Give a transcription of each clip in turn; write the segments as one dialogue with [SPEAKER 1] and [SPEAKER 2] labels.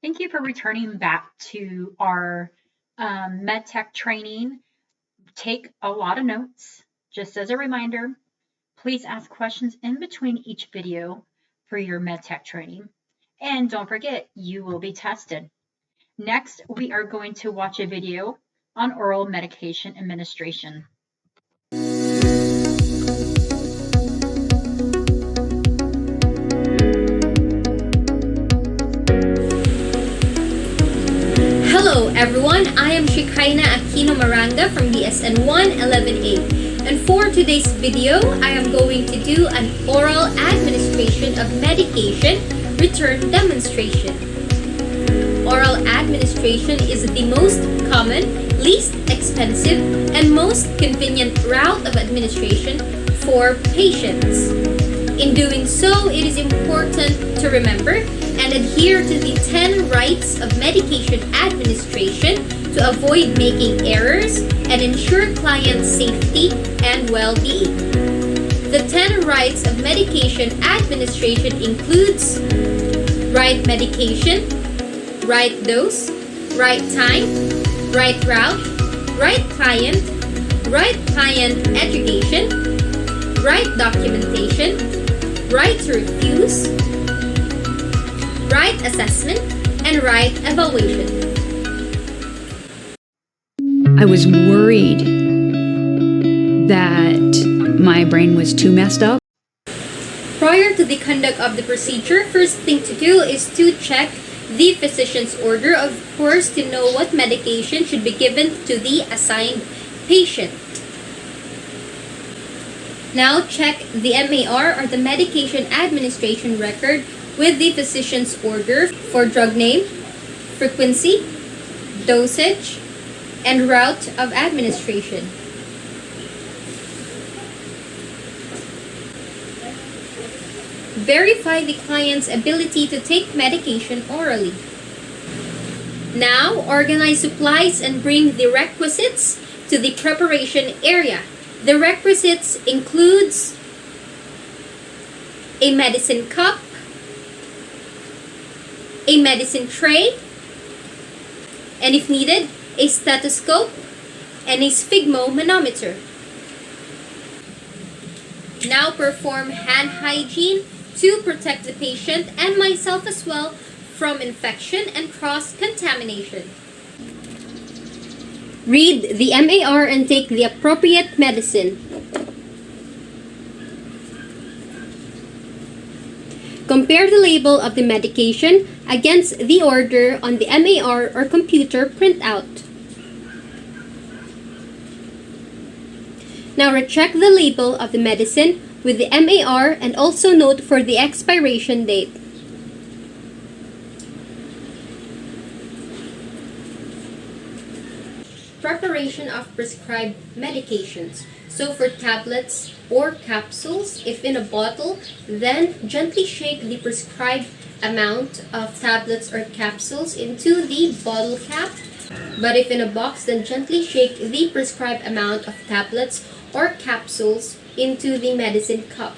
[SPEAKER 1] Thank you for returning back to our Medtech training. Take a lot of notes. Just as a reminder, please ask questions in between each video for your Medtech training. And don't forget, you will be tested. Next, we are going to watch a video on oral medication administration.
[SPEAKER 2] Hello everyone, I am Shikaina Aquino Maranga from DSN 111A, and for today's video, I am going to do an oral administration of medication return demonstration. Oral administration is the most common, least expensive, and most convenient route of administration for patients. In doing so, it is important to remember and adhere to the 10 rights of medication administration to avoid making errors and ensure client safety and well-being. The 10 rights of medication administration includes right medication, right dose, right time, right route, right client education, right documentation, right to refuse, right assessment, and right evaluation.
[SPEAKER 3] I was worried that my brain was too messed up.
[SPEAKER 2] Prior to the conduct of the procedure, first thing to do is to check the physician's order, of course, to know what medication should be given to the assigned patient. Now check the MAR, or the medication administration record, with the physician's order for drug name, frequency, dosage, and route of administration. Verify the client's ability to take medication orally. Now, organize supplies and bring the requisites to the preparation area. The requisites includes a medicine cup, a medicine tray, and if needed, a stethoscope and a sphygmomanometer. Now perform hand hygiene to protect the patient and myself as well from infection and cross-contamination. Read the MAR and take the appropriate medicine. Compare the label of the medication against the order on the MAR or computer printout. Now recheck the label of the medicine with the MAR and also note for the expiration date. Preparation of prescribed medications. So for tablets or capsules, if in a bottle, then gently shake the prescribed amount of tablets or capsules into the bottle cap. But if in a box, then gently shake the prescribed amount of tablets or capsules into the medicine cup.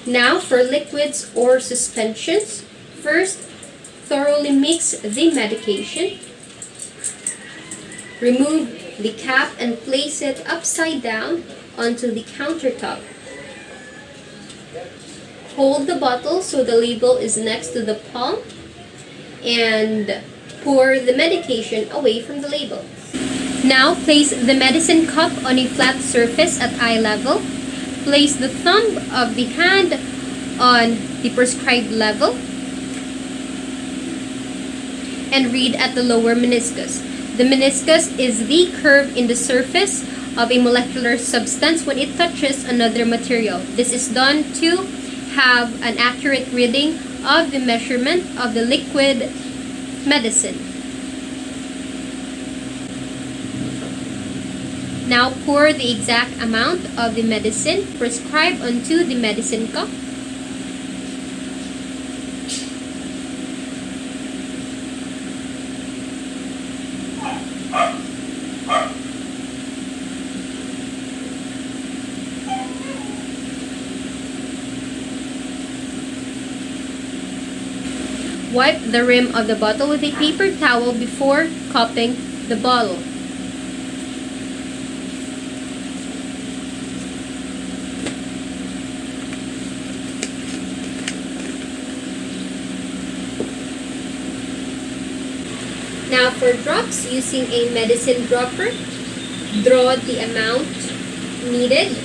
[SPEAKER 2] Now for liquids or suspensions, first thoroughly mix the medication. Remove the cap and place it upside down onto the countertop. Hold the bottle so the label is next to the palm and pour the medication away from the label. Now place the medicine cup on a flat surface at eye level. Place the thumb of the hand on the prescribed level and read at the lower meniscus. The meniscus is the curve in the surface of a molecular substance when it touches another material. This is done to have an accurate reading of the measurement of the liquid medicine. Now pour the exact amount of the medicine prescribed onto the medicine cup. Wipe the rim of the bottle with a paper towel before cupping the bottle. Now for drops, using a medicine dropper, draw the amount needed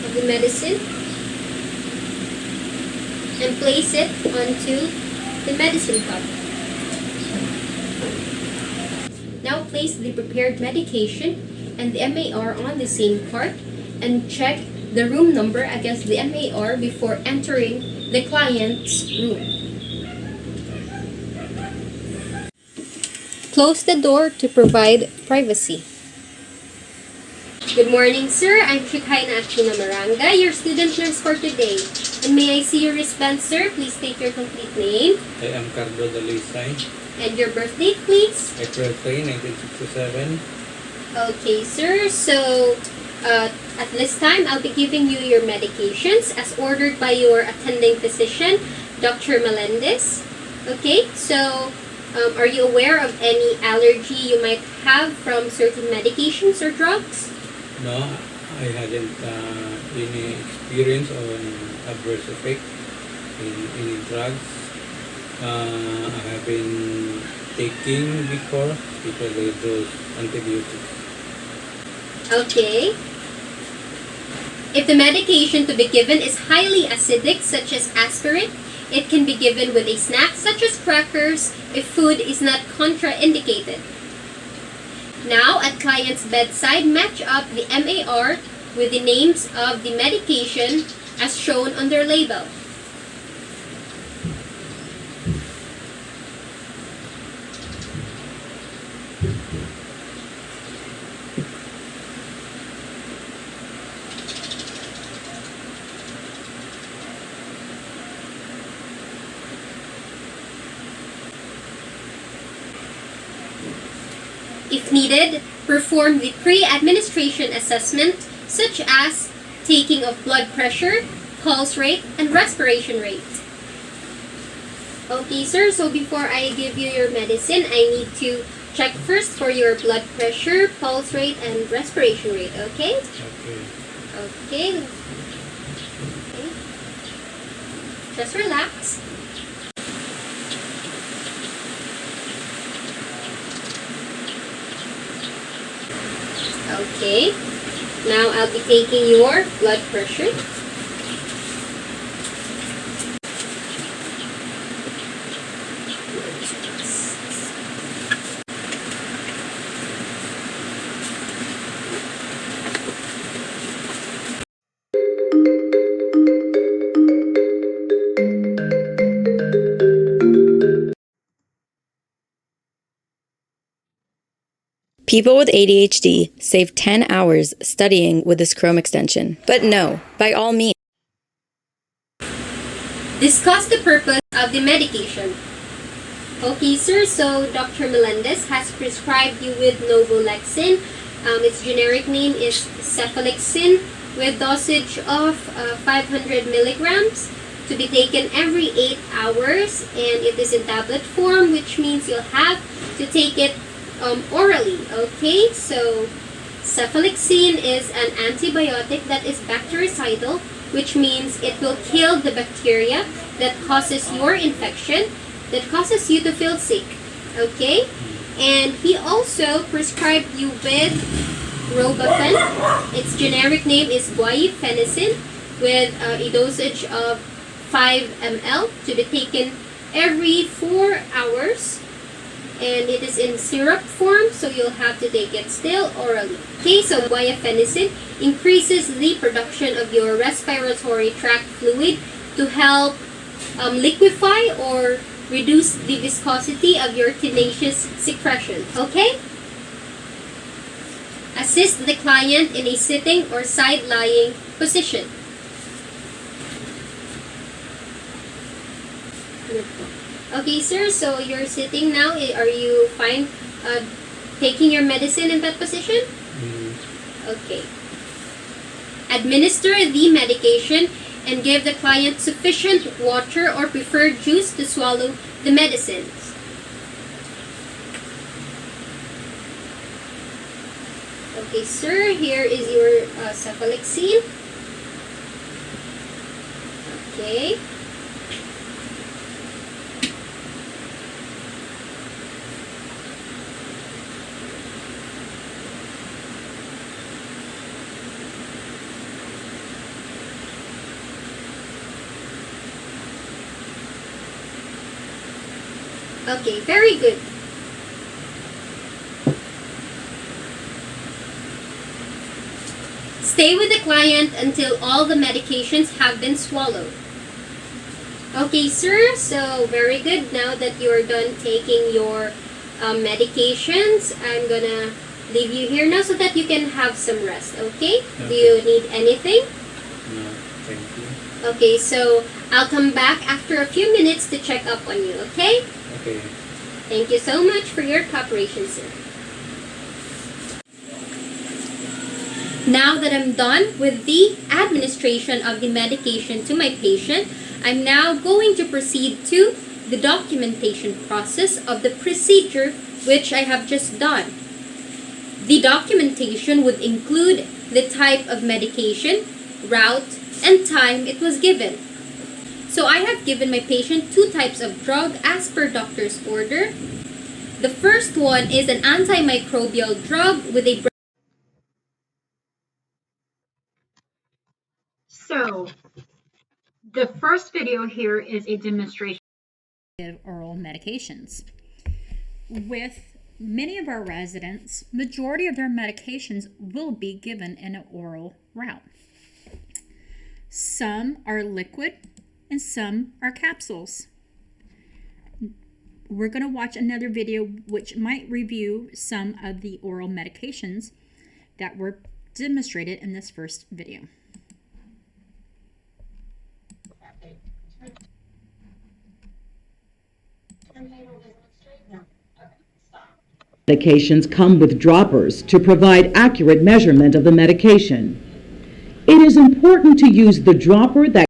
[SPEAKER 2] of the medicine and place it onto the medicine cup. Now place the prepared medication and the MAR on the same cart and check the room number against the MAR before entering the client's room. Close the door to provide privacy. Good morning, sir. I'm Shikaina Aquino Maranga, your student nurse for today. And may I see your wristband, sir? Please state your complete name.
[SPEAKER 4] I am Carlo Dalisay,
[SPEAKER 2] And your birth date, please.
[SPEAKER 4] April 3, 1967.
[SPEAKER 2] Okay, sir. So, at this time, I'll be giving you your medications as ordered by your attending physician, Dr. Melendez. Okay, so are you aware of any allergy you might have from certain medications or drugs?
[SPEAKER 4] No, I hadn't any experience on adverse effect in any drugs. I have been taking before because I dose antibiotics.
[SPEAKER 2] Okay. If the medication to be given is highly acidic, such as aspirin, it can be given with a snack such as crackers if food is not contraindicated. Now, at client's bedside, match up the MAR with the names of the medication as shown on their label. If needed, perform the pre-administration assessment such as taking of blood pressure, pulse rate, and respiration rate. Okay, sir, so before I give you your medicine, I need to check first for your blood pressure, pulse rate, and respiration rate, okay?
[SPEAKER 4] Okay.
[SPEAKER 2] Okay. Just relax. Okay, now I'll be taking your blood pressure.
[SPEAKER 5] People with ADHD save 10 hours studying with this Chrome extension. But no, by all means.
[SPEAKER 2] Discuss the purpose of the medication. Okay, sir, so Dr. Melendez has prescribed you with Novolexin. Its generic name is Cephalexin with dosage of 500 milligrams to be taken every 8 hours, and it is in tablet form, which means you'll have to take it orally. Okay, so Cephalexin is an antibiotic that is bactericidal, which means it will kill the bacteria that causes your infection, that causes you to feel sick. Okay, and he also prescribed you with Robafen. Its generic name is guaifenesin with a dosage of 5 ml to be taken every 4 hours. And it is in syrup form, so you'll have to take it still orally. Okay, so guaifenesin increases the production of your respiratory tract fluid to help liquefy or reduce the viscosity of your tenacious secretion. Okay? Assist the client in a sitting or side-lying position. Okay, sir, so you're sitting now. Are you fine taking your medicine in that position?
[SPEAKER 4] Mm.
[SPEAKER 2] Okay. Administer the medication and give the client sufficient water or preferred juice to swallow the medicines. Okay, sir, here is your cephalexin. Okay. Okay, very good. Stay with the client until all the medications have been swallowed. Okay, sir, so very good. Now that you're done taking your medications, I'm gonna leave you here now so that you can have some rest, okay? Do you need anything?
[SPEAKER 4] No, thank you.
[SPEAKER 2] Okay, so I'll come back after a few minutes to check up on you, okay?
[SPEAKER 4] Okay.
[SPEAKER 2] Thank you so much for your cooperation, sir. Now that I'm done with the administration of the medication to my patient, I'm now going to proceed to the documentation process of the procedure which I have just done. The documentation would include the type of medication, route, and time it was given. So I have given my patient 2 types of drug as per doctor's order. The first one is an antimicrobial drug with a
[SPEAKER 1] So the first video here is a demonstration of oral medications. With many of our residents, majority of their medications will be given in an oral route. Some are liquid and some are capsules. We're going to watch another video which might review some of the oral medications that were demonstrated in this first video.
[SPEAKER 6] Medications come with droppers to provide accurate measurement of the medication. It is important to use the dropper that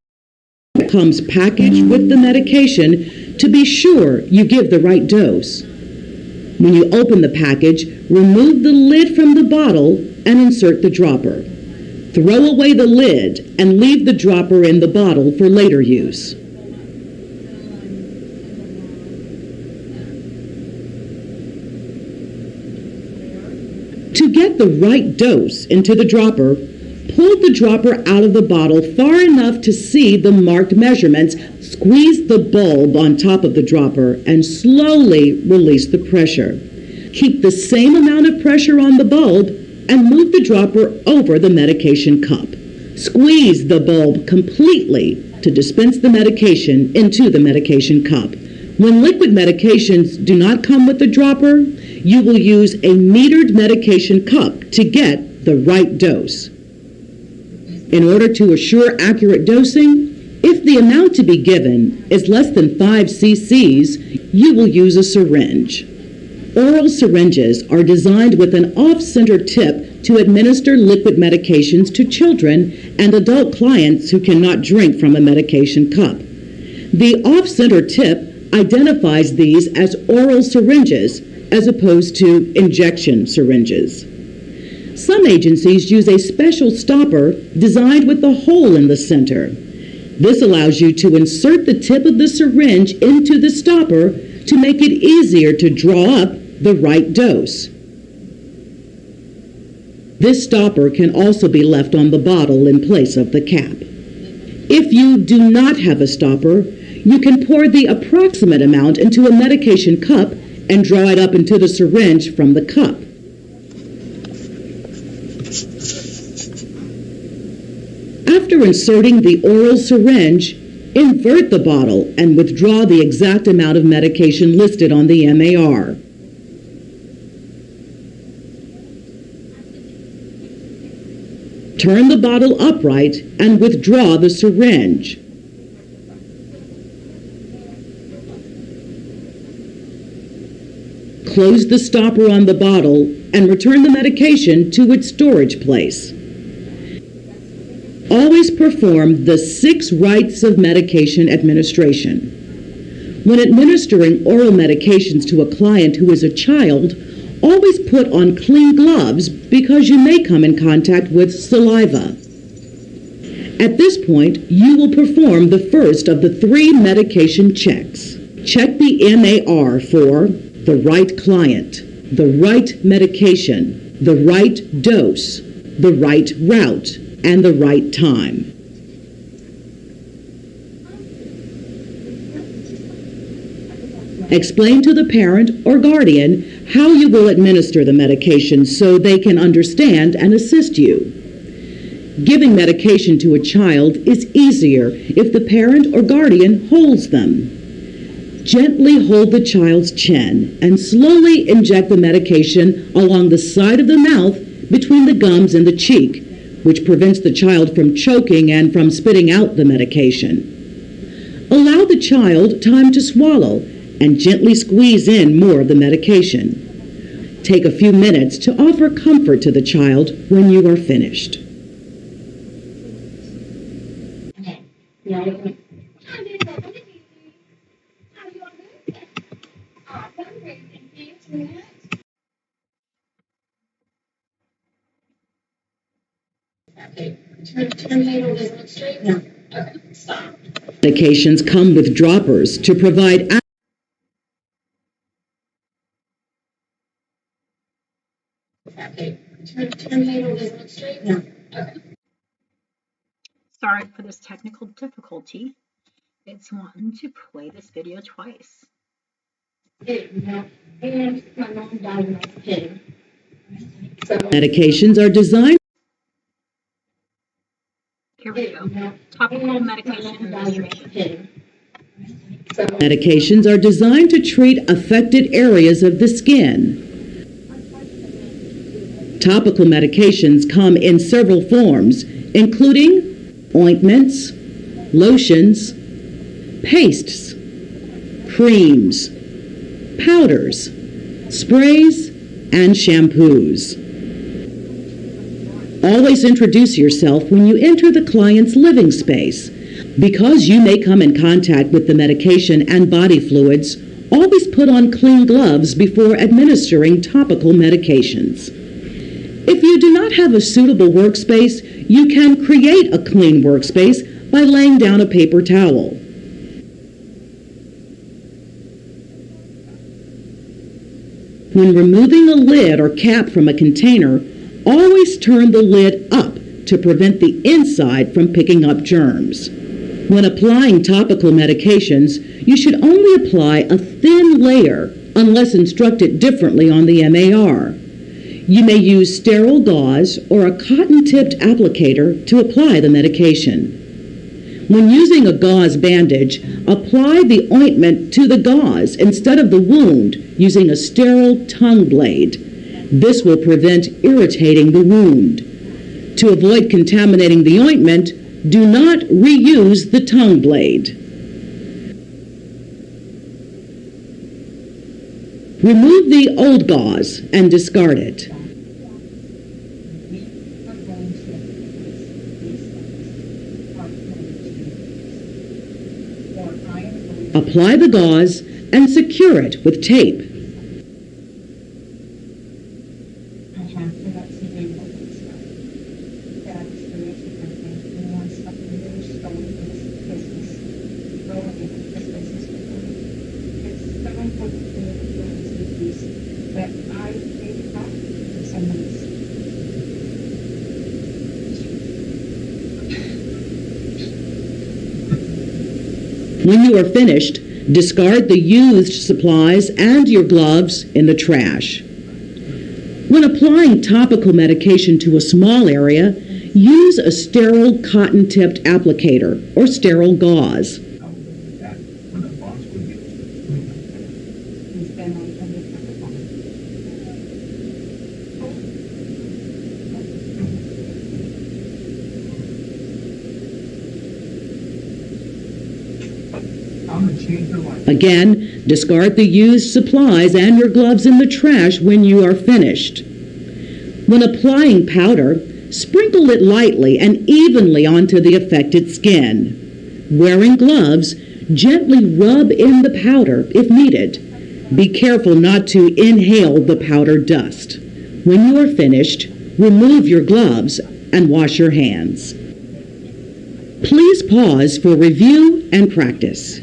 [SPEAKER 6] comes packaged with the medication to be sure you give the right dose. When you open the package, remove the lid from the bottle and insert the dropper. Throw away the lid and leave the dropper in the bottle for later use. To get the right dose into the dropper, pull the dropper out of the bottle far enough to see the marked measurements. Squeeze the bulb on top of the dropper and slowly release the pressure. Keep the same amount of pressure on the bulb and move the dropper over the medication cup. Squeeze the bulb completely to dispense the medication into the medication cup. When liquid medications do not come with the dropper, you will use a metered medication cup to get the right dose. In order to assure accurate dosing, if the amount to be given is less than 5 cc's, you will use a syringe. Oral syringes are designed with an off-center tip to administer liquid medications to children and adult clients who cannot drink from a medication cup. The off-center tip identifies these as oral syringes as opposed to injection syringes. Some agencies use a special stopper designed with a hole in the center. This allows you to insert the tip of the syringe into the stopper to make it easier to draw up the right dose. This stopper can also be left on the bottle in place of the cap. If you do not have a stopper, you can pour the approximate amount into a medication cup and draw it up into the syringe from the cup. After inserting the oral syringe, invert the bottle and withdraw the exact amount of medication listed on the MAR. Turn the bottle upright and withdraw the syringe. Close the stopper on the bottle and return the medication to its storage place. Always perform the 6 rites of medication administration. When administering oral medications to a client who is a child, always put on clean gloves because you may come in contact with saliva. At this point, you will perform the first of the 3 medication checks. Check the MAR for the right client, the right medication, the right dose, the right route, and the right time. Explain to the parent or guardian how you will administer the medication so they can understand and assist you. Giving medication to a child is easier if the parent or guardian holds them. Gently hold the child's chin and slowly inject the medication along the side of the mouth between the gums and the cheek, which prevents the child from choking and from spitting out the medication. Allow the child time to swallow and gently squeeze in more of the medication. Take a few minutes to offer comfort to the child when you are finished. Medications come with droppers to provide
[SPEAKER 1] Sorry for this technical difficulty. It's wanting to play this video twice.
[SPEAKER 6] Medications are designed.
[SPEAKER 1] Here we go. Topical medication administration.
[SPEAKER 6] Medications are designed to treat affected areas of the skin. Topical medications come in several forms, including ointments, lotions, pastes, creams, powders, sprays, and shampoos. Always introduce yourself when you enter the client's living space. Because you may come in contact with the medication and body fluids, always put on clean gloves before administering topical medications. If you do not have a suitable workspace, you can create a clean workspace by laying down a paper towel. When removing a lid or cap from a container, always turn the lid up to prevent the inside from picking up germs. When applying topical medications, you should only apply a thin layer unless instructed differently on the MAR. You may use sterile gauze or a cotton-tipped applicator to apply the medication. When using a gauze bandage, apply the ointment to the gauze instead of the wound using a sterile tongue blade. This will prevent irritating the wound. To avoid contaminating the ointment, do not reuse the tongue blade. Remove the old gauze and discard it. Apply the gauze and secure it with tape. When you are finished, discard the used supplies and your gloves in the trash. When applying topical medication to a small area, use a sterile cotton-tipped applicator or sterile gauze. Again, discard the used supplies and your gloves in the trash when you are finished. When applying powder, Sprinkle it lightly and evenly onto the affected skin. Wearing gloves, gently rub in the powder if needed. Be careful not to inhale the powder dust. When you are finished, remove your gloves and wash your hands. Please pause for review and practice.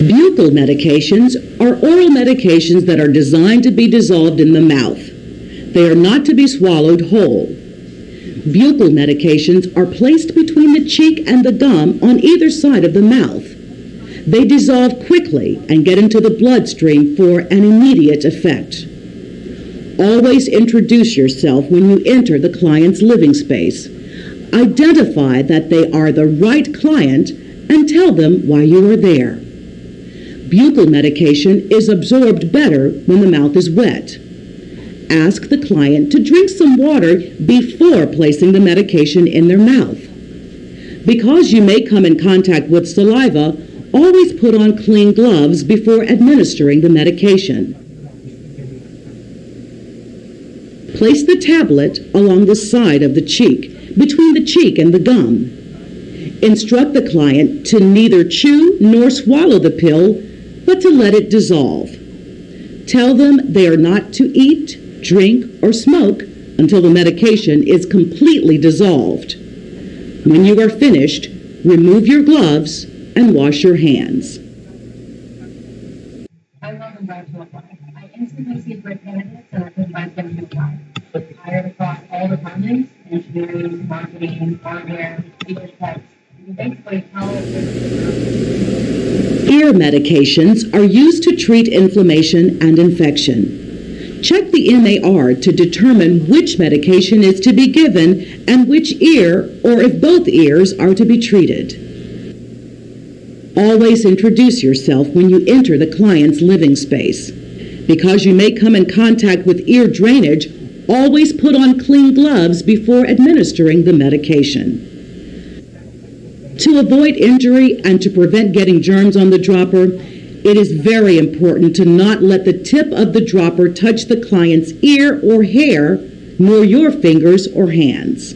[SPEAKER 6] Buccal medications are oral medications that are designed to be dissolved in the mouth. They are not to be swallowed whole. Buccal medications are placed between the cheek and the gum on either side of the mouth. They dissolve quickly and get into the bloodstream for an immediate effect. Always introduce yourself when you enter the client's living space. Identify that they are the right client and tell them why you are there. Buccal medication is absorbed better when the mouth is wet. Ask the client to drink some water before placing the medication in their mouth. Because you may come in contact with saliva, always put on clean gloves before administering the medication. Place the tablet along the side of the cheek, between the cheek and the gum. Instruct the client to neither chew nor swallow the pill, but to let it dissolve. Tell them they are not to eat, drink, or smoke until the medication is completely dissolved. When you are finished, remove your gloves and wash your hands.
[SPEAKER 7] I welcome back to apply. I instantly see great candidates and I invite them to apply. Hired across all departments, engineering, marketing, hardware, Medtech. Basically,
[SPEAKER 6] Ear medications are used to treat inflammation and infection. Check the MAR to determine which medication is to be given and which ear, or if both ears, are to be treated. Always introduce yourself when you enter the client's living space. Because you may come in contact with ear drainage, always put on clean gloves before administering the medication. To avoid injury and to prevent getting germs on the dropper, it is very important to not let the tip of the dropper touch the client's ear or hair, nor your fingers or hands.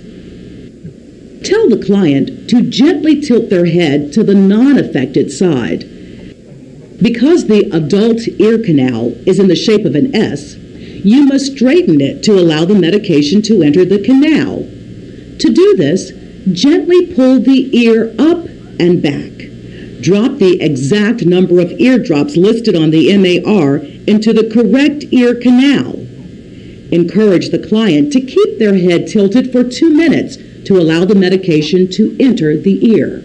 [SPEAKER 6] Tell the client to gently tilt their head to the non-affected side. Because the adult ear canal is in the shape of an S, you must straighten it to allow the medication to enter the canal. To do this, gently pull the ear up and back. Drop the exact number of eardrops listed on the MAR into the correct ear canal. Encourage the client to keep their head tilted for 2 minutes to allow the medication to enter the ear.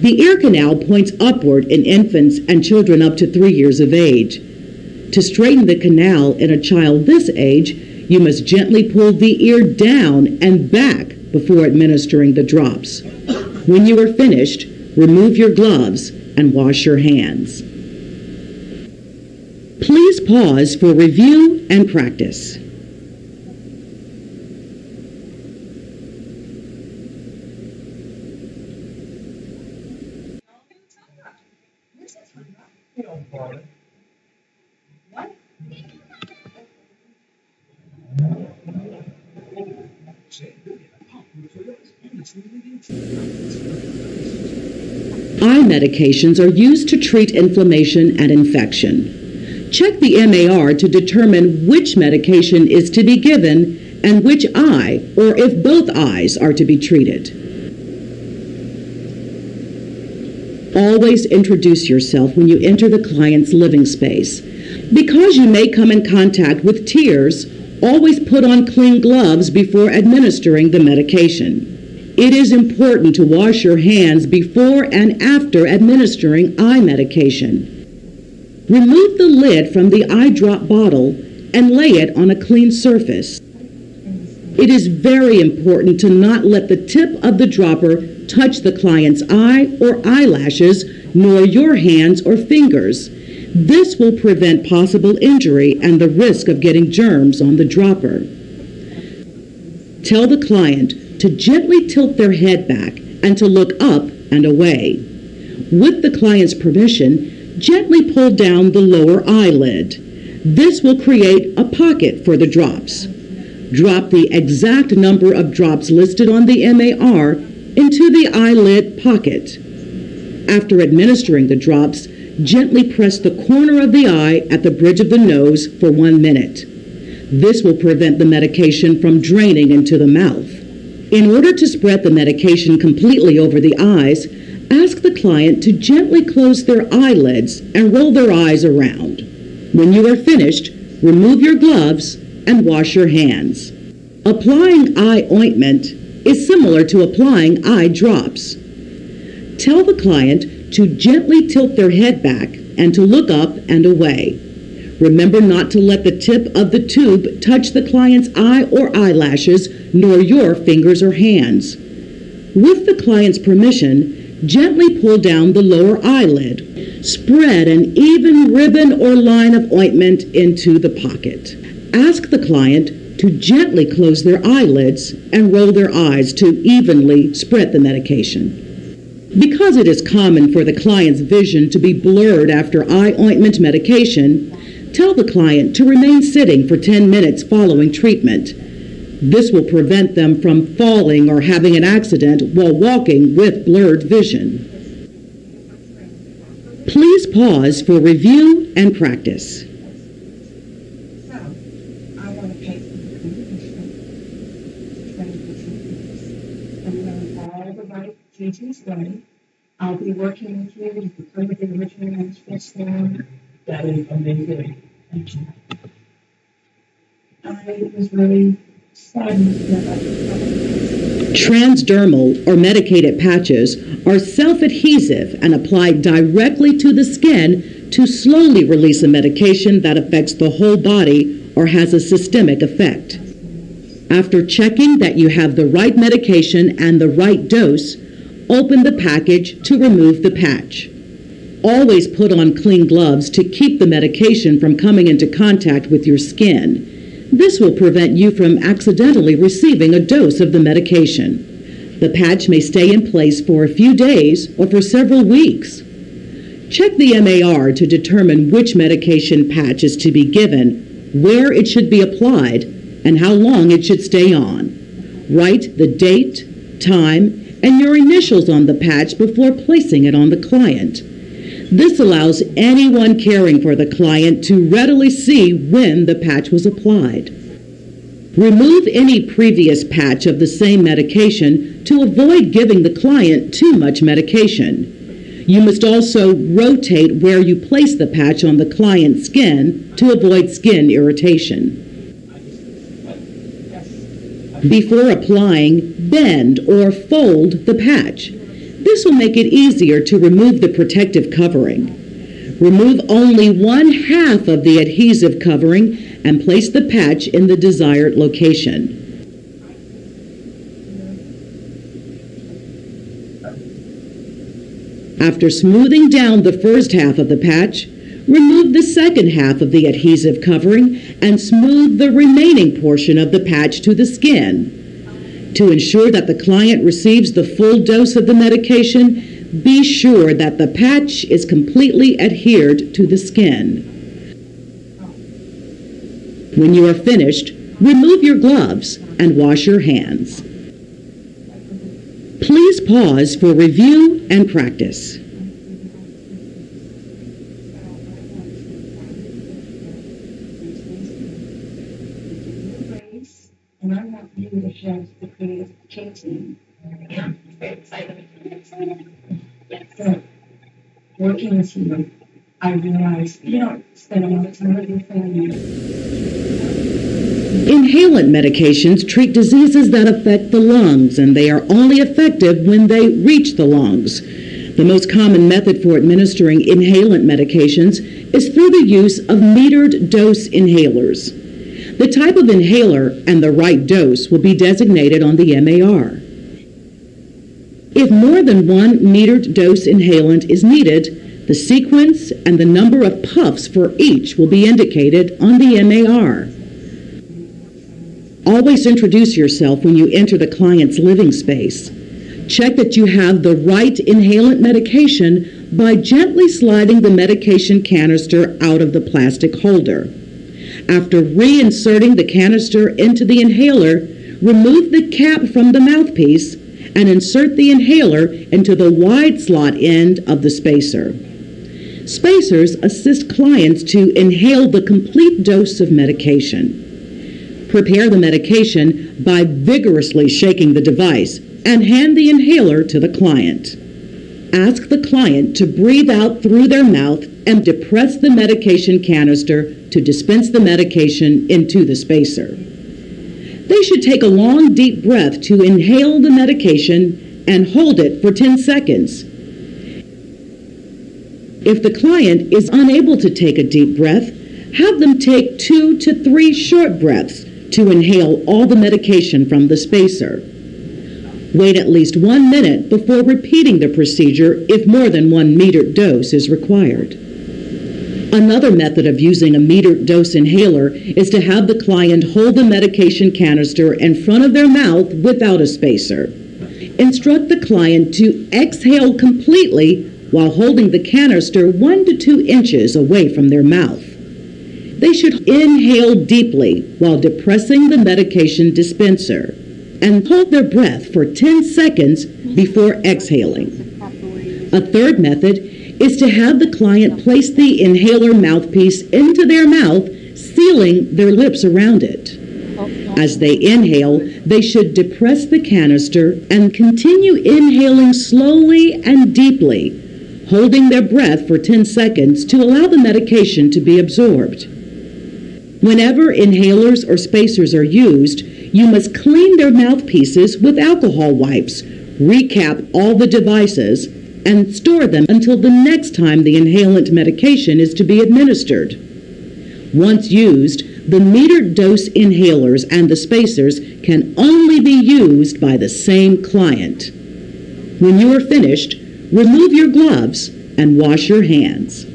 [SPEAKER 6] The ear canal points upward in infants and children up to 3 years of age. To straighten the canal in a child this age, you must gently pull the ear down and back before administering the drops. When you are finished, remove your gloves and wash your hands. Please pause for review and practice. Eye medications are used to treat inflammation and infection. Check the MAR to determine which medication is to be given and which eye, or if both eyes, are to be treated. Always introduce yourself when you enter the client's living space. Because you may come in contact with tears, always put on clean gloves before administering the medication. It is important to wash your hands before and after administering eye medication. Remove the lid from the eye drop bottle and lay it on a clean surface. It is very important to not let the tip of the dropper touch the client's eye or eyelashes, nor your hands or fingers. This will prevent possible injury and the risk of getting germs on the dropper. Tell the client to gently tilt their head back and to look up and away. With the client's permission, gently pull down the lower eyelid. This will create a pocket for the drops. Drop the exact number of drops listed on the MAR into the eyelid pocket. After administering the drops, gently press the corner of the eye at the bridge of the nose for 1 minute. This will prevent the medication from draining into the mouth. In order to spread the medication completely over the eyes, ask the client to gently close their eyelids and roll their eyes around. When you are finished, remove your gloves and wash your hands. Applying eye ointment is similar to applying eye drops. Tell the client to gently tilt their head back and to look up and away. Remember not to let the tip of the tube touch the client's eye or eyelashes, nor your fingers or hands. With the client's permission, gently pull down the lower eyelid. Spread an even ribbon or line of ointment into the pocket. Ask the client to gently close their eyelids and roll their eyes to evenly spread the medication. Because it is common for the client's vision to be blurred after eye ointment medication, tell the client to remain sitting for 10 minutes following treatment. This will prevent them from falling or having an accident while walking with blurred vision. Please pause for review and practice.
[SPEAKER 7] So, I want to pay for the communication, 20%. I'm going all the right teachings right. I'll be working with you to prove the original manuscript form.
[SPEAKER 4] That is amazing. Thank you.
[SPEAKER 7] I was really saddened to hear about this.
[SPEAKER 6] Transdermal or medicated patches are self-adhesive and applied directly to the skin to slowly release a medication that affects the whole body or has a systemic effect. After checking that you have the right medication and the right dose, open the package to remove the patch. Always put on clean gloves to keep the medication from coming into contact with your skin. This will prevent you from accidentally receiving a dose of the medication. The patch may stay in place for a few days or for several weeks. Check the MAR to determine which medication patch is to be given, where it should be applied, and how long it should stay on. Write the date, time, and your initials on the patch before placing it on the client. This allows anyone caring for the client to readily see when the patch was applied. Remove any previous patch of the same medication to avoid giving the client too much medication. You must also rotate where you place the patch on the client's skin to avoid skin irritation. Before applying, bend or fold the patch. This will make it easier to remove the protective covering. Remove only 1/2 of the adhesive covering and place the patch in the desired location. After smoothing down the first half of the patch, remove the second half of the adhesive covering and smooth the remaining portion of the patch to the skin. To ensure that the client receives the full dose of the medication, be sure that the patch is completely adhered to the skin. When you are finished, remove your gloves and wash your hands. Please pause for review and practice.
[SPEAKER 7] And I want you to have the creative team.
[SPEAKER 8] Yeah, very excited. Yes.
[SPEAKER 7] So, working with you, I realized you don't spend a lot of time with your family.
[SPEAKER 6] Inhalant medications treat diseases that affect the lungs, and they are only effective when they reach the lungs. The most common method for administering inhalant medications is through the use of metered dose inhalers. The type of inhaler and the right dose will be designated on the MAR. If more than one metered dose inhalant is needed, The sequence and the number of puffs for each will be indicated on the MAR. Always introduce yourself when you enter the client's living space. Check that you have the right inhalant medication by gently sliding the medication canister out of the plastic holder. After reinserting the canister into the inhaler, remove the cap from the mouthpiece and insert the inhaler into the wide slot end of the spacer. Spacers assist clients to inhale the complete dose of medication. Prepare the medication by vigorously shaking the device and hand the inhaler to the client. Ask the client to breathe out through their mouth and depress the medication canister to dispense the medication into the spacer. They should take a long, deep breath to inhale the medication and hold it for 10 seconds. If the client is unable to take a deep breath, have them take 2 to 3 short breaths to inhale all the medication from the spacer. Wait at least 1 minute before repeating the procedure if more than 1 metered dose is required. Another method of using a metered dose inhaler is to have the client hold the medication canister in front of their mouth without a spacer. Instruct the client to exhale completely while holding the canister 1 to 2 inches away from their mouth. They should inhale deeply while depressing the medication dispenser and hold their breath for 10 seconds before exhaling. A third method is to have the client place the inhaler mouthpiece into their mouth, sealing their lips around it. As they inhale, they should depress the canister and continue inhaling slowly and deeply, holding their breath for 10 seconds to allow the medication to be absorbed. Whenever inhalers or spacers are used, you must clean their mouthpieces with alcohol wipes, recap all the devices, and store them until the next time the inhalant medication is to be administered. Once used, the metered dose inhalers and the spacers can only be used by the same client. When you are finished, remove your gloves and wash your hands.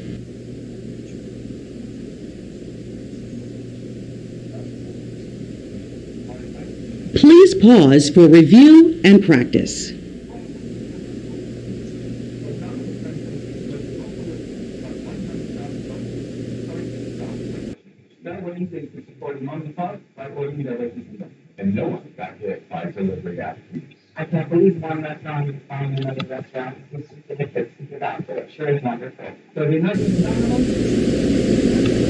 [SPEAKER 6] Please pause for review and practice.
[SPEAKER 9] That way they can support them on the phone by ordering directly to them. And no one got hit by delivery afterwards.
[SPEAKER 7] I can't believe one restaurant is buying another restaurant with certificates to give out. It sure is wonderful.
[SPEAKER 9] So they're not just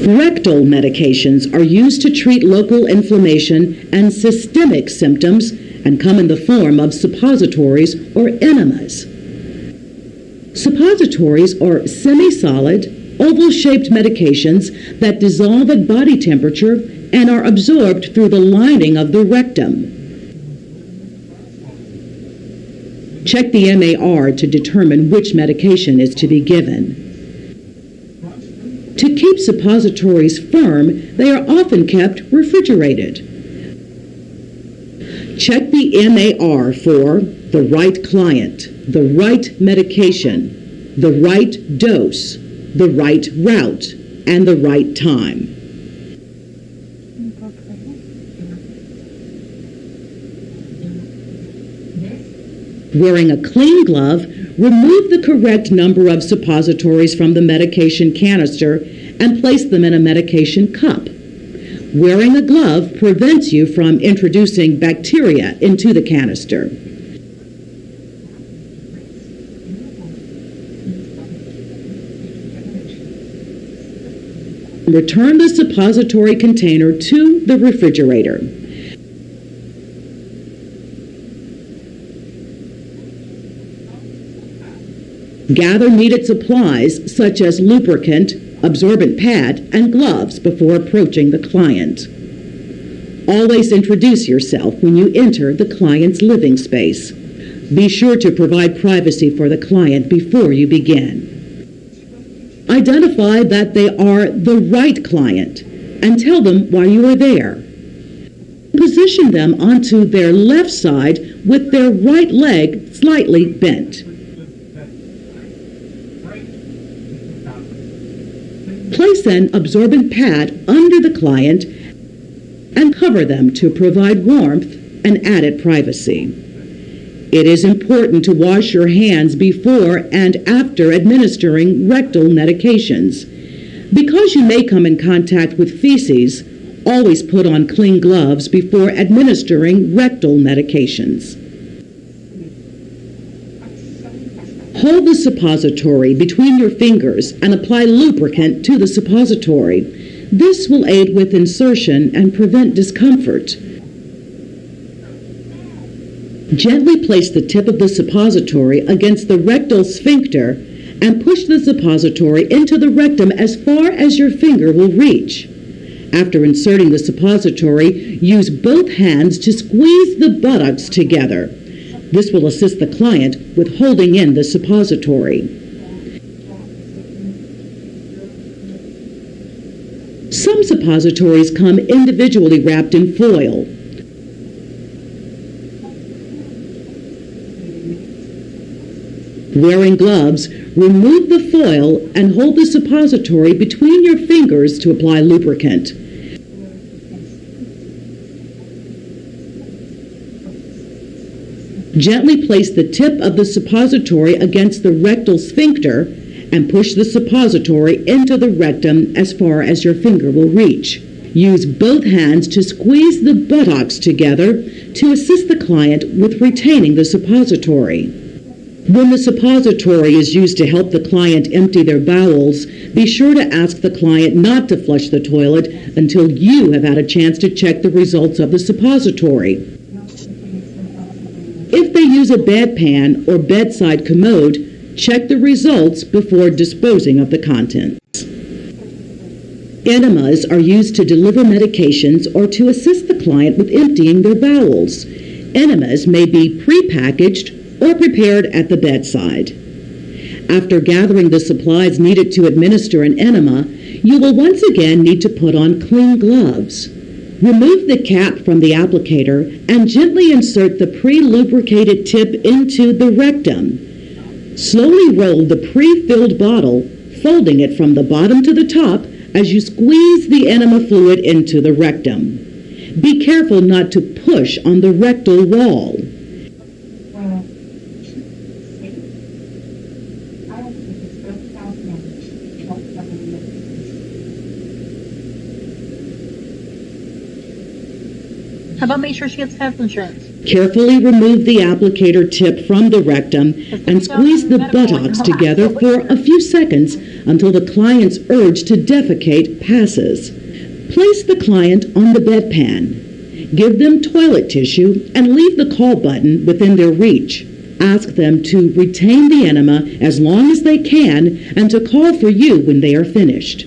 [SPEAKER 6] Rectal medications are used to treat local inflammation and systemic symptoms and come in the form of suppositories or enemas. Suppositories are semi-solid, oval-shaped medications that dissolve at body temperature and are absorbed through the lining of the rectum. Check the MAR to determine which medication is to be given. To keep suppositories firm, they are often kept refrigerated. Check the MAR for the right client, the right medication, the right dose, the right route, and the right time. Wearing a clean glove, remove the correct number of suppositories from the medication canister and place them in a medication cup. Wearing a glove prevents you from introducing bacteria into the canister. Return the suppository container to the refrigerator. Gather needed supplies such as lubricant, absorbent pad, and gloves before approaching the client. Always introduce yourself when you enter the client's living space. Be sure to provide privacy for the client before you begin. Identify that they are the right client and tell them why you are there. Position them onto their left side with their right leg slightly bent. Place an absorbent pad under the client and cover them to provide warmth and added privacy. It is important to wash your hands before and after administering rectal medications. Because you may come in contact with feces, always put on clean gloves before administering rectal medications. Hold the suppository between your fingers and apply lubricant to the suppository. This will aid with insertion and prevent discomfort. Gently place the tip of the suppository against the rectal sphincter and push the suppository into the rectum as far as your finger will reach. After inserting the suppository, use both hands to squeeze the buttocks together. This will assist the client with holding in the suppository. Some suppositories come individually wrapped in foil. Wearing gloves, remove the foil and hold the suppository between your fingers to apply lubricant. Gently place the tip of the suppository against the rectal sphincter and push the suppository into the rectum as far as your finger will reach. Use both hands to squeeze the buttocks together to assist the client with retaining the suppository. When the suppository is used to help the client empty their bowels, be sure to ask the client not to flush the toilet until you have had a chance to check the results of the suppository. If they use a bedpan or bedside commode, check the results before disposing of the contents. Enemas are used to deliver medications or to assist the client with emptying their bowels. Enemas may be prepackaged or prepared at the bedside. After gathering the supplies needed to administer an enema, you will once again need to put on clean gloves. Remove the cap from the applicator and gently insert the pre-lubricated tip into the rectum. Slowly roll the pre-filled bottle, folding it from the bottom to the top as you squeeze the enema fluid into the rectum. Be careful not to push on the rectal wall.
[SPEAKER 1] How about make sure she gets health insurance?
[SPEAKER 6] Carefully remove the applicator tip from the rectum and squeeze the buttocks together for a few seconds until the client's urge to defecate passes. Place the client on the bedpan. Give them toilet tissue and leave the call button within their reach. Ask them to retain the enema as long as they can and to call for you when they are finished.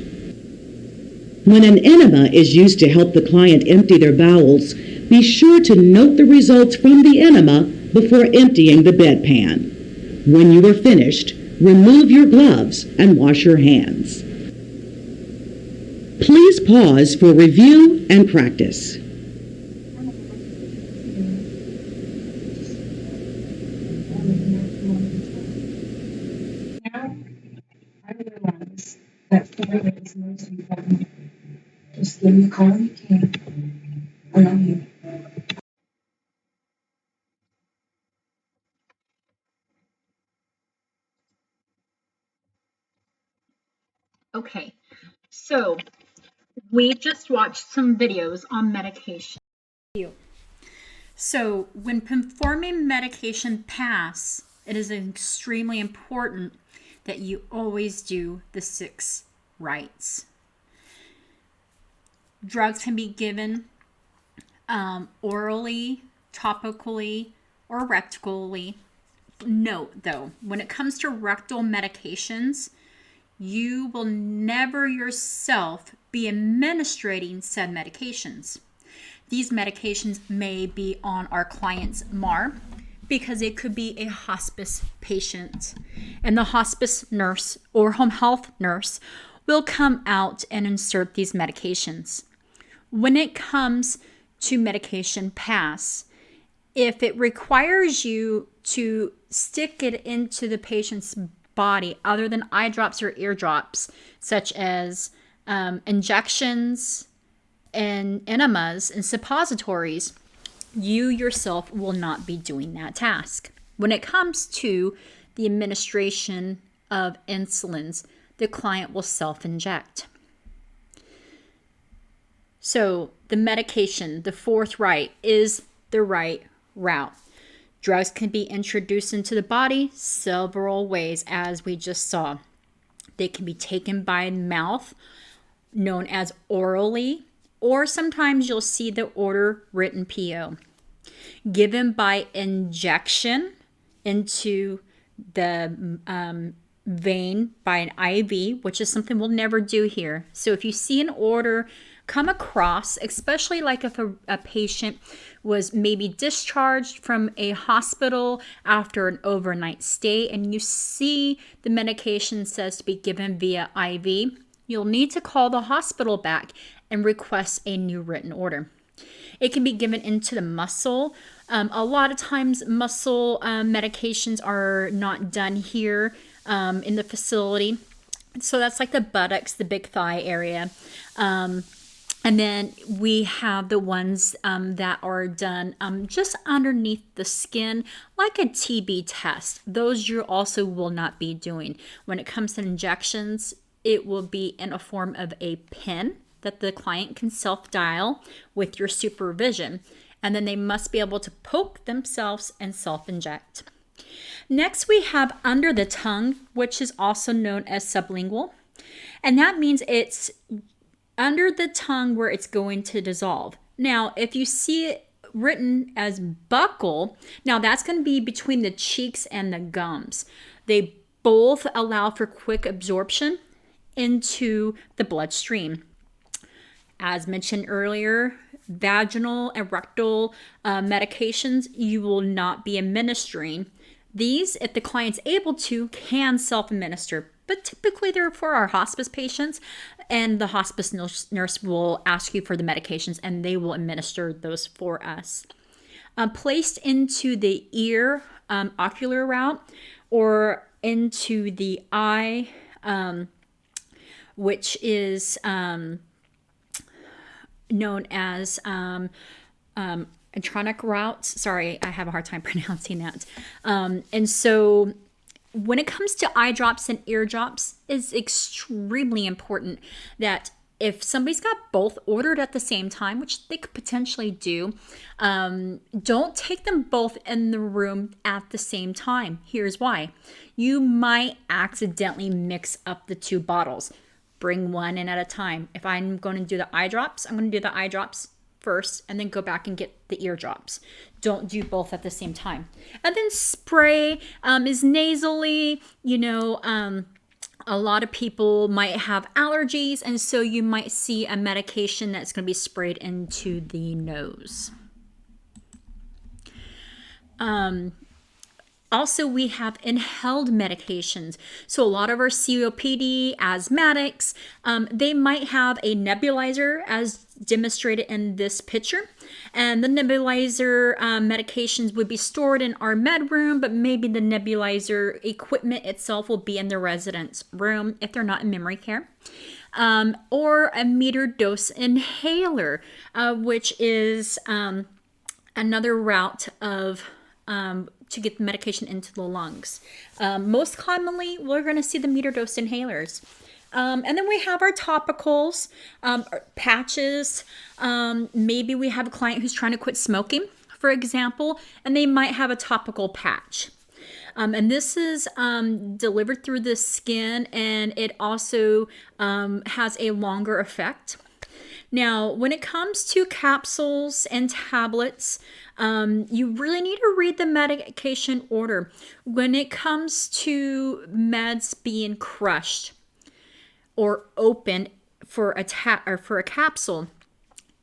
[SPEAKER 6] When an enema is used to help the client empty their bowels, be sure to note the results from the enema before emptying the bedpan. When you are finished, remove your gloves and wash your hands. Please pause for review and practice.
[SPEAKER 7] Now, I realize that failure is most important. Just stay as calm as you can. I love you.
[SPEAKER 1] Okay, so we just watched some videos on medication. So when performing medication pass, it is extremely important that you always do the 6 rights. Drugs can be given orally, topically, or rectally. Note though, when it comes to rectal medications, you will never yourself be administrating said medications. These medications may be on our client's MAR because it could be a hospice patient, and the hospice nurse or home health nurse will come out and insert these medications. When it comes to medication pass, if it requires you to stick it into the patient's body other than eye drops or ear drops, such as injections and enemas and suppositories, you yourself will not be doing that task. When it comes to the administration of insulins, the client will self-inject. So the medication, the fourth right, is the right route. Drugs can be introduced into the body several ways, as we just saw. They can be taken by mouth, known as orally, or sometimes you'll see the order written PO. Given by injection into the vein by an IV, which is something we'll never do here. So if you see an order come across, especially like if a patient was maybe discharged from a hospital after an overnight stay and you see the medication says to be given via IV, you'll need to call the hospital back and request a new written order. It can be given into the muscle. A lot of times muscle medications are not done here in the facility. So that's like the buttocks, the big thigh area. And then we have the ones that are done just underneath the skin, like a TB test. Those you also will not be doing. When it comes to injections, it will be in a form of a pen that the client can self-dial with your supervision. And then they must be able to poke themselves and self-inject. Next, we have under the tongue, which is also known as sublingual. And that means it's under the tongue where it's going to dissolve. Now, if you see it written as buccal, now that's going to be between the cheeks and the gums. They both allow for quick absorption into the bloodstream. As mentioned earlier, vaginal and rectal medications you will not be administering. These, if the client's able to, can self-administer, but typically they're for our hospice patients, and the hospice nurse will ask you for the medications and they will administer those for us. Placed into the ear ocular route or into the eye, which is known as intronic routes. Sorry, I have a hard time pronouncing that. And so when it comes to eye drops and ear drops, it's extremely important that if somebody's got both ordered at the same time, which they could potentially do, don't take them both in the room at the same time. Here's why. You might accidentally mix up the two bottles. Bring one in at a time. If I'm going to do the eye drops, I'm going to do the eye drops first and then go back and get the ear drops. Don't do both at the same time. And then spray is nasally. A lot of people might have allergies, and so you might see a medication that's going to be sprayed into the nose. Also, we have inhaled medications. So a lot of our COPD, asthmatics, they might have a nebulizer as demonstrated in this picture. And the nebulizer medications would be stored in our med room, but maybe the nebulizer equipment itself will be in the resident's room if they're not in memory care. Or a meter dose inhaler, which is another route of to get the medication into the lungs. Most commonly, we're going to see the meter dose inhalers. And then we have our topicals, patches. Maybe we have a client who's trying to quit smoking, for example, and they might have a topical patch. And this is delivered through the skin, and it also has a longer effect. Now, when it comes to capsules and tablets, you really need to read the medication order. When it comes to meds being crushed or opened for a capsule,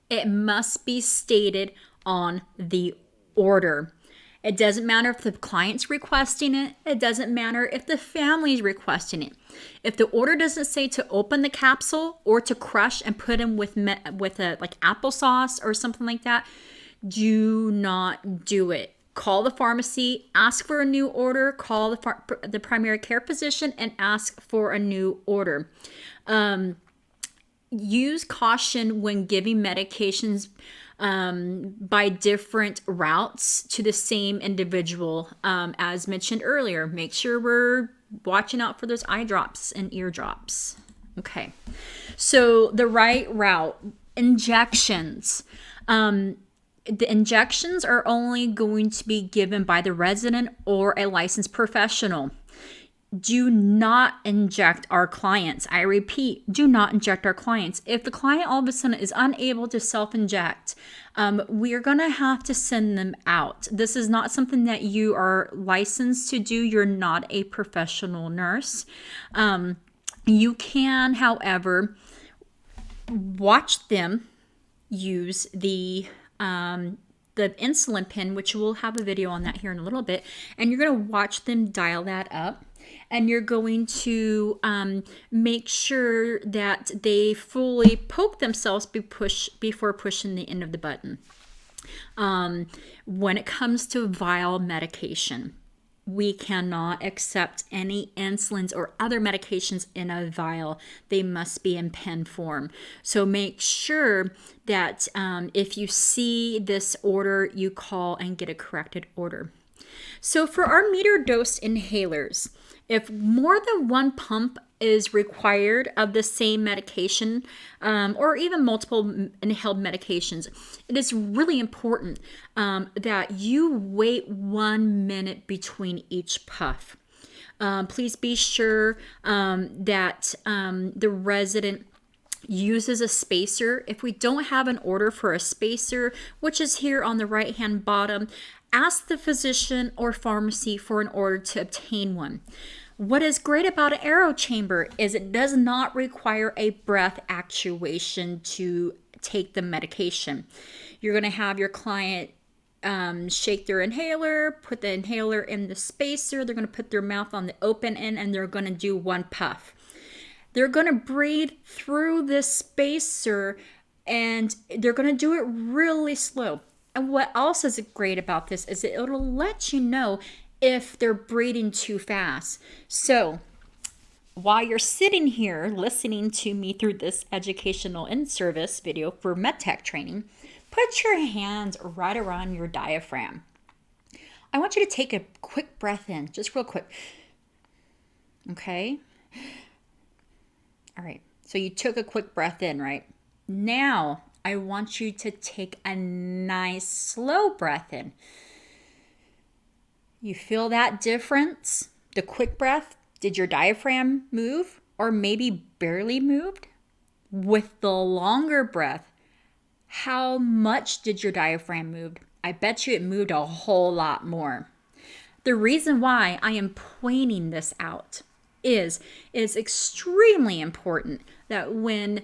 [SPEAKER 1] it must be stated on the order. It doesn't matter if the client's requesting it. It doesn't matter if the family's requesting it. If the order doesn't say to open the capsule or to crush and put in with a like applesauce or something like that, do not do it. call the pharmacy, ask for a new order, call the primary care physician, and ask for a new order. Use caution when giving medications by different routes to the same individual. As mentioned earlier, make sure we're watching out for those eye drops and ear drops. Okay, so the right route, injections. The injections are only going to be given by the resident or a licensed professional. Do not inject our clients. I repeat, do not inject our clients. If the client all of a sudden is unable to self-inject, we're going to have to send them out. This is not something that you are licensed to do. You're not a professional nurse. You can, however, watch them use the insulin pen, which we'll have a video on that here in a little bit, and you're going to watch them dial that up. And you're going to make sure that they fully poke themselves before pushing the end of the button. When it comes to vial medication, we cannot accept any insulins or other medications in a vial. They must be in pen form. So make sure that if you see this order, you call and get a corrected order. So for our meter dose inhalers, if more than one pump is required of the same medication or even multiple inhaled medications, it is really important that you wait 1 minute between each puff. Please be sure that the resident uses a spacer. If we don't have an order for a spacer, which is here on the right hand bottom, ask the physician or pharmacy for an order to obtain one. What is great about an aero chamber is it does not require a breath actuation to take the medication. You're going to have your client shake their inhaler, put the inhaler in the spacer. They're going to put their mouth on the open end, and they're going to do one puff. They're going to breathe through this spacer, and they're going to do it really slow. And what else is great about this is it'll let you know if they're breathing too fast. So while you're sitting here listening to me through this educational in-service video for Medtech training, put your hands right around your diaphragm. I want you to take a quick breath in, just real quick. Okay? All right. So you took a quick breath in, right? Now I want you to take a nice slow breath in. You feel that difference? The quick breath? Did your diaphragm move or maybe barely moved? With the longer breath, how much did your diaphragm move? I bet you it moved a whole lot more. The reason why I am pointing this out is it's extremely important that when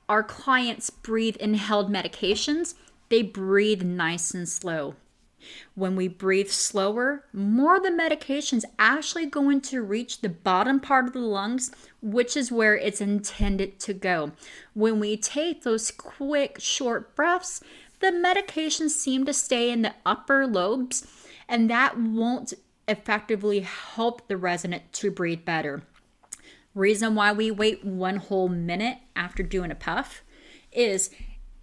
[SPEAKER 1] our clients breathe inhaled medications, they breathe nice and slow. When we breathe slower, more of the medication's actually going to reach the bottom part of the lungs, which is where it's intended to go. When we take those quick, short breaths, the medications seem to stay in the upper lobes, and that won't effectively help the resident to breathe better. Reason why we wait 1 whole minute after doing a puff is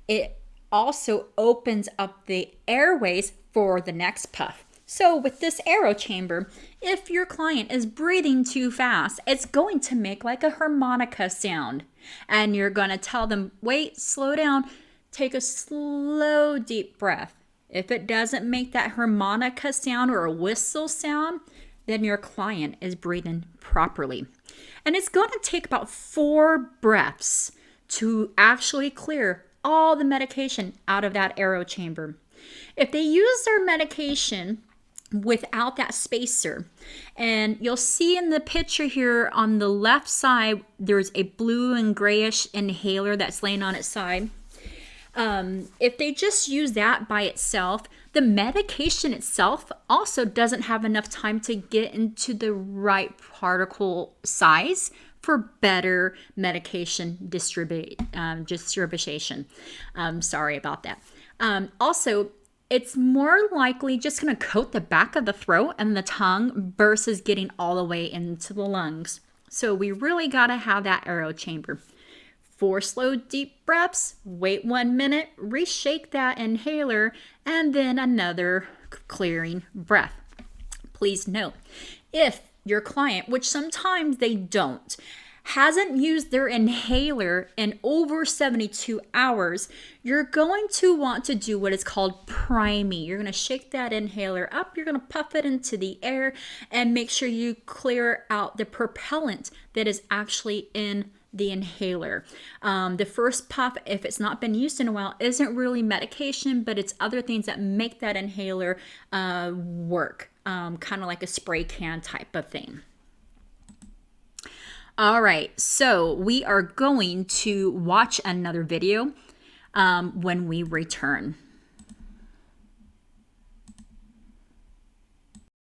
[SPEAKER 1] it also opens up the airways for the next puff. So with this aero chamber, if your client is breathing too fast, it's going to make like a harmonica sound. And you're going to tell them, wait, slow down, take a slow, deep breath. If it doesn't make that harmonica sound or a whistle sound, then your client is breathing properly. And it's going to take about 4 breaths to actually clear all the medication out of that aero chamber. If they use their medication without that spacer, and you'll see in the picture here on the left side, there's a blue and grayish inhaler that's laying on its side. If they just use that by itself, the medication itself also doesn't have enough time to get into the right particle size for better medication distribution. Sorry about that. Also, it's more likely just going to coat the back of the throat and the tongue versus getting all the way into the lungs. So we really got to have that aero chamber. 4 slow deep breaths, wait 1 minute, reshake that inhaler, and then another clearing breath. Please note, if your client, which sometimes they don't, hasn't used their inhaler in over 72 hours, you're going to want to do what is called priming. You're going to shake that inhaler up, you're going to puff it into the air, and make sure you clear out the propellant that is actually in the inhaler. The first puff, if it's not been used in a while, isn't really medication, but it's other things that make that inhaler work, kind of like a spray can type of thing. All right, so we are going to watch another video when we return.